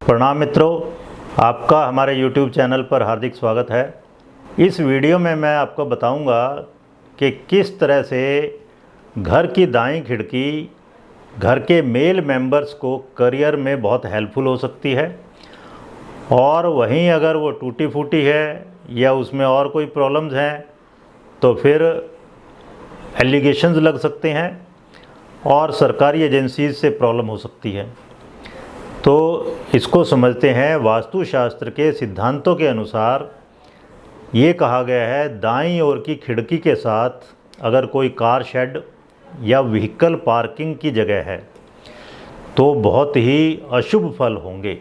प्रणाम मित्रों, आपका हमारे YouTube चैनल पर हार्दिक स्वागत है। इस वीडियो में मैं आपको बताऊंगा कि किस तरह से घर की दाईं खिड़की घर के मेल मेंबर्स को करियर में बहुत हेल्पफुल हो सकती है, और वहीं अगर वो टूटी फूटी है या उसमें और कोई प्रॉब्लम्स हैं तो फिर एलिगेशंस लग सकते हैं और सरकारी एजेंसीज से प्रॉब्लम हो सकती है। तो इसको समझते हैं। वास्तुशास्त्र के सिद्धांतों के अनुसार ये कहा गया है, दाईं ओर की खिड़की के साथ अगर कोई कार शेड या व्हीकल पार्किंग की जगह है तो बहुत ही अशुभ फल होंगे।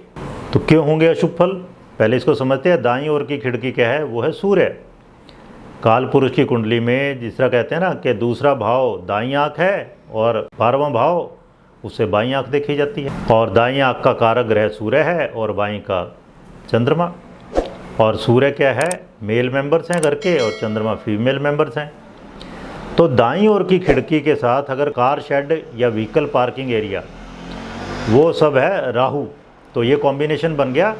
तो क्यों होंगे अशुभ फल, पहले इसको समझते हैं। दाईं ओर की खिड़की क्या है? वो है सूर्य। काल पुरुष की कुंडली में जिस तरह कहते हैं ना कि दूसरा भाव दाईं आँख है और 12वां भाव उससे बाईं आँख देखी जाती है, और दाईं आँख का कारक ग्रह सूर्य है और बाईं का चंद्रमा। और सूर्य क्या है? मेल मेंबर्स हैं घर के, और चंद्रमा फीमेल मेंबर्स हैं। तो दाईं ओर की खिड़की के साथ अगर कार शेड या व्हीकल पार्किंग एरिया वो सब है राहु, तो ये कॉम्बिनेशन बन गया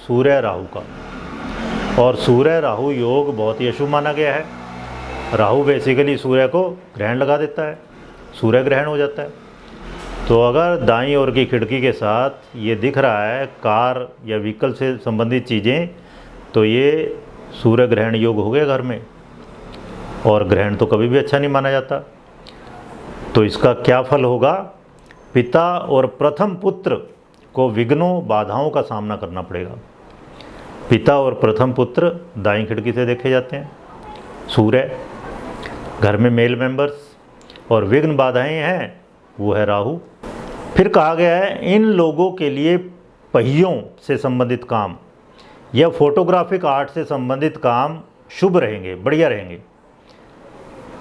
सूर्य राहु का। और सूर्य राहु योग बहुत ही अशुभ माना गया है। राहु बेसिकली सूर्य को ग्रहण लगा देता है, सूर्य ग्रहण हो जाता है। तो अगर दाईं ओर की खिड़की के साथ ये दिख रहा है कार या व्हीकल से संबंधित चीज़ें, तो ये सूर्य ग्रहण योग हो गया घर में, और ग्रहण तो कभी भी अच्छा नहीं माना जाता। तो इसका क्या फल होगा? पिता और प्रथम पुत्र को विघ्नों बाधाओं का सामना करना पड़ेगा। पिता और प्रथम पुत्र दाईं खिड़की से देखे जाते हैं, सूर्य घर में मेल मेंबर्स, और विघ्न बाधाएं हैं वो है राहु। फिर कहा गया है इन लोगों के लिए पहियों से संबंधित काम या फोटोग्राफिक आर्ट से संबंधित काम शुभ रहेंगे, बढ़िया रहेंगे।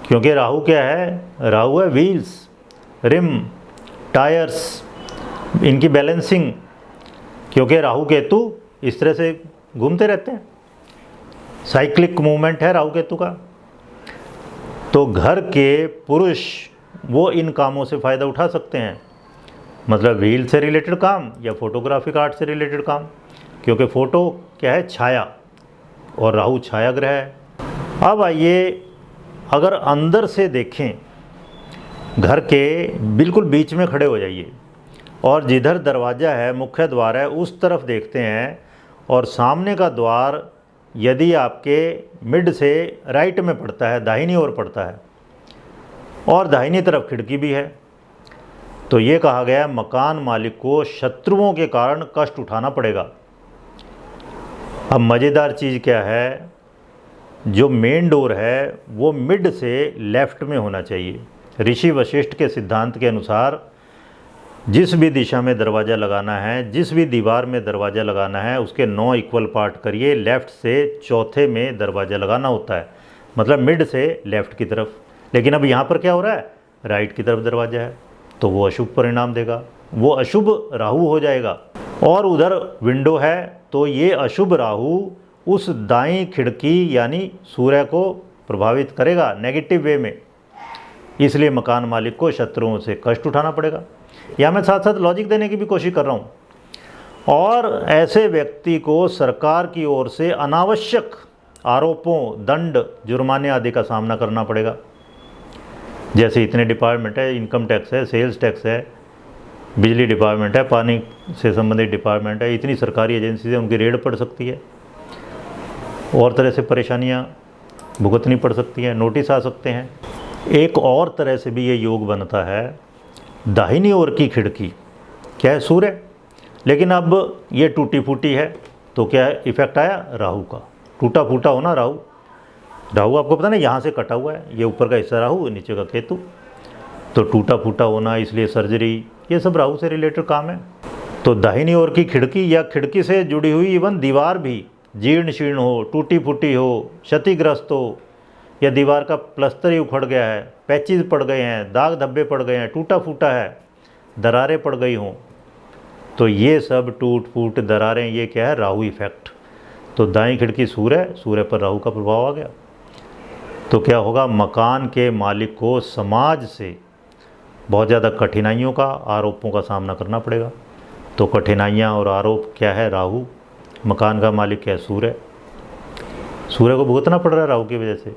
क्योंकि राहु क्या है? राहु है व्हील्स, रिम, टायर्स, इनकी बैलेंसिंग। क्योंकि राहु केतु इस तरह से घूमते रहते हैं, साइक्लिक मूवमेंट है राहु केतु का। तो घर के पुरुष वो इन कामों से फ़ायदा उठा सकते हैं, मतलब व्हील से रिलेटेड काम या फोटोग्राफिक आर्ट से रिलेटेड काम। क्योंकि फ़ोटो क्या है? छाया, और राहु छाया ग्रह है। अब आइए अगर अंदर से देखें, घर के बिल्कुल बीच में खड़े हो जाइए और जिधर दरवाज़ा है, मुख्य द्वार है, उस तरफ देखते हैं, और सामने का द्वार यदि आपके मिड से राइट में पड़ता है, दाहिनी ओर पड़ता है, और दाहिनी तरफ खिड़की भी है, तो ये कहा गया मकान मालिक को शत्रुओं के कारण कष्ट उठाना पड़ेगा। अब मज़ेदार चीज़ क्या है? जो मेन डोर है वो मिड से लेफ़्ट में होना चाहिए। ऋषि वशिष्ठ के सिद्धांत के अनुसार जिस भी दिशा में दरवाज़ा लगाना है, जिस भी दीवार में दरवाज़ा लगाना है, उसके 9 इक्वल पार्ट करिए, लेफ़्ट से चौथे में दरवाज़ा लगाना होता है, मतलब मिड से लेफ़्ट की तरफ। लेकिन अब यहाँ पर क्या हो रहा है? राइट की तरफ दरवाज़ा है, तो वो अशुभ परिणाम देगा, वो अशुभ राहु हो जाएगा। और उधर विंडो है, तो ये अशुभ राहु उस दाईं खिड़की यानी सूर्य को प्रभावित करेगा नेगेटिव वे में। इसलिए मकान मालिक को शत्रुओं से कष्ट उठाना पड़ेगा। या मैं साथ साथ लॉजिक देने की भी कोशिश कर रहा हूँ। और ऐसे व्यक्ति को सरकार की ओर से अनावश्यक आरोपों, दंड, जुर्माने आदि का सामना करना पड़ेगा। जैसे इतने डिपार्टमेंट है, इनकम टैक्स है, सेल्स टैक्स है, बिजली डिपार्टमेंट है, पानी से संबंधित डिपार्टमेंट है, इतनी सरकारी एजेंसी से उनकी रेड पड़ सकती है, और तरह से परेशानियां भुगतनी पड़ सकती हैं, नोटिस आ सकते हैं। एक और तरह से भी ये योग बनता है, दाहिनी ओर की खिड़की क्या है? सूर्य। लेकिन अब ये टूटी फूटी है, तो क्या इफेक्ट आया? राहु का। टूटा फूटा होना राहु, राहु आपको पता ना यहाँ से कटा हुआ है, ये ऊपर का हिस्सा राहु, नीचे का केतु। तो टूटा फूटा होना, इसलिए सर्जरी, ये सब राहु से रिलेटेड काम है। तो दाहिनी ओर की खिड़की या खिड़की से जुड़ी हुई इवन दीवार भी जीर्ण शीर्ण हो, टूटी फूटी हो, क्षतिग्रस्त हो, या दीवार का प्लस्तर ही उखड़ गया है, पैचेज पड़ गए हैं, दाग धब्बे पड़ गए हैं, टूटा फूटा है, दरारें पड़ गई हों, तो ये सब टूट फूट दरारें, ये क्या है? राहु इफेक्ट। तो दाईं खिड़की सूर्य, सूर्य पर राहु का प्रभाव आ गया, तो क्या होगा? मकान के मालिक को समाज से बहुत ज़्यादा कठिनाइयों का, आरोपों का सामना करना पड़ेगा। तो कठिनाइयाँ और आरोप क्या है? राहु। मकान का मालिक क्या है? सूर्य। सूर्य को भुगतना पड़ रहा है राहु की वजह से।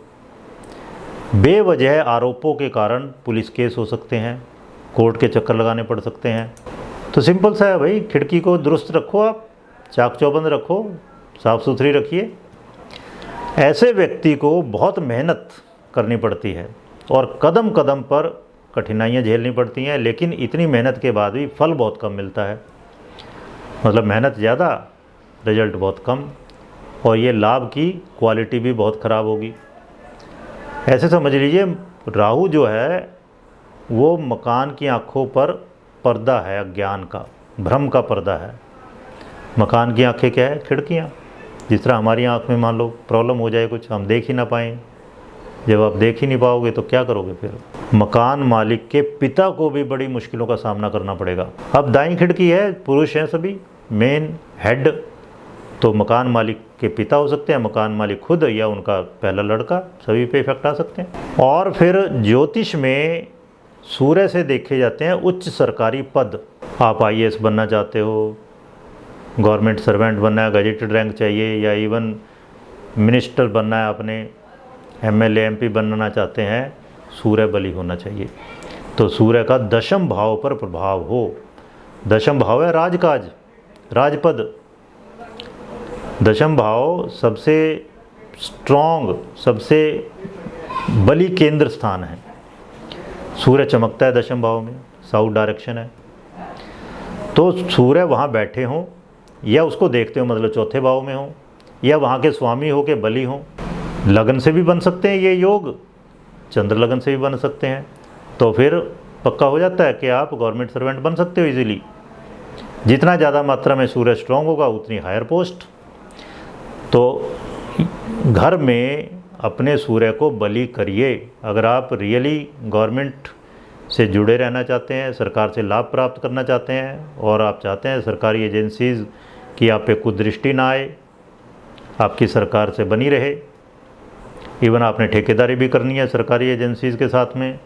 बेवजह आरोपों के कारण पुलिस केस हो सकते हैं, कोर्ट के चक्कर लगाने पड़ सकते हैं। तो सिंपल सा है भाई, खिड़की को दुरुस्त रखो, आप चाक चौबंद रखो, साफ़ सुथरी रखिए। ऐसे व्यक्ति को बहुत मेहनत करनी पड़ती है और कदम कदम पर कठिनाइयाँ झेलनी पड़ती हैं, लेकिन इतनी मेहनत के बाद भी फल बहुत कम मिलता है। मतलब मेहनत ज़्यादा, रिजल्ट बहुत कम, और ये लाभ की क्वालिटी भी बहुत ख़राब होगी। ऐसे समझ लीजिए, राहु जो है वो मकान की आँखों पर पर्दा है, अज्ञान का, भ्रम का पर्दा है। मकान की आँखें क्या है? खिड़कियाँ। जिस तरह हमारी आँख में मान लो प्रॉब्लम हो जाए कुछ, हम देख ही ना पाएँ। जब आप देख ही नहीं पाओगे तो क्या करोगे फिर? मकान मालिक के पिता को भी बड़ी मुश्किलों का सामना करना पड़ेगा। अब दाईं खिड़की है, पुरुष हैं सभी, मेन हेड तो मकान मालिक के पिता हो सकते हैं, मकान मालिक खुद या उनका पहला लड़का, सभी पे इफेक्ट आ सकते हैं। और फिर ज्योतिष में सूर्य से देखे जाते हैं उच्च सरकारी पद। आप IAS बनना चाहते हो, गवर्नमेंट सर्वेंट बनना है, गजेटेड रैंक चाहिए, या इवन मिनिस्टर बनना है, आपने MLA MP बनना चाहते हैं, सूर्य बली होना चाहिए। तो सूर्य का दशम भाव पर प्रभाव हो। दशम भाव है राजकाज, राजपद। दशम भाव सबसे स्ट्रॉन्ग, सबसे बली केंद्र स्थान है। सूर्य चमकता है दशम भाव में, साउथ डायरेक्शन है। तो सूर्य वहाँ बैठे हों या उसको देखते हो, मतलब चौथे भाव में हो, या वहाँ के स्वामी हो के बली हों। लगन से भी बन सकते हैं ये योग, चंद्र लगन से भी बन सकते हैं। तो फिर पक्का हो जाता है कि आप गवर्नमेंट सर्वेंट बन सकते हो इजीली। जितना ज़्यादा मात्रा में सूर्य स्ट्रॉन्ग होगा उतनी हायर पोस्ट। तो घर में अपने सूर्य को बली करिए। अगर आप रियली गवर्नमेंट से जुड़े रहना चाहते हैं, सरकार से लाभ प्राप्त करना चाहते हैं, और आप चाहते हैं सरकारी एजेंसीज़ की आप पे कुदृष्टि ना आए, आपकी सरकार से बनी रहे, इवन आपने ठेकेदारी भी करनी है सरकारी एजेंसीज़ के साथ में,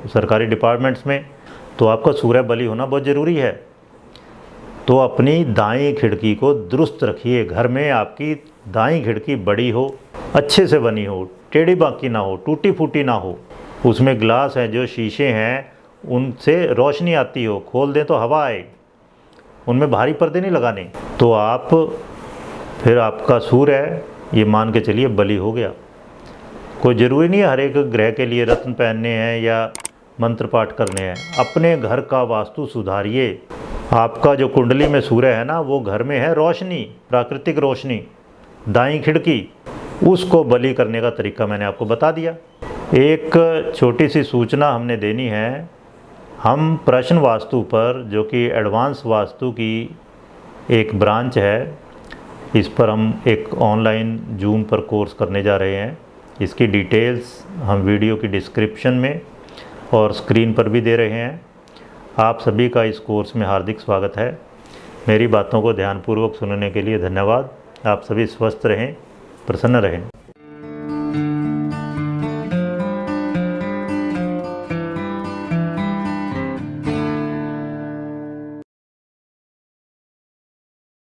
सरकारी डिपार्टमेंट्स में, तो आपका सूर्य बली होना बहुत ज़रूरी है। तो अपनी दाईं खिड़की को दुरुस्त रखिए। घर में आपकी दाईं खिड़की बड़ी हो, अच्छे से बनी हो, टेढ़ी बाकी ना हो, टूटी फूटी ना हो, उसमें ग्लास हैं जो शीशे हैं उनसे रोशनी आती हो, खोल दें तो हवा आए, उनमें भारी पर्दे नहीं लगाने। तो आप फिर आपका सूर्य ये मान के चलिए बली हो गया। कोई ज़रूरी नहीं है हर एक ग्रह के लिए रत्न पहनने हैं या मंत्र पाठ करने हैं। अपने घर का वास्तु सुधारिए। आपका जो कुंडली में सूर्य है ना, वो घर में है रोशनी, प्राकृतिक रोशनी, दाईं खिड़की, उसको बली करने का तरीका मैंने आपको बता दिया। एक छोटी सी सूचना हमने देनी है, हम प्रश्न वास्तु पर, जो कि एडवांस वास्तु की एक ब्रांच है, इस पर हम एक ऑनलाइन जूम पर कोर्स करने जा रहे हैं। इसकी डिटेल्स हम वीडियो की डिस्क्रिप्शन में और स्क्रीन पर भी दे रहे हैं। आप सभी का इस कोर्स में हार्दिक स्वागत है। मेरी बातों को ध्यानपूर्वक सुनने के लिए धन्यवाद। आप सभी स्वस्थ रहें, प्रसन्न रहें।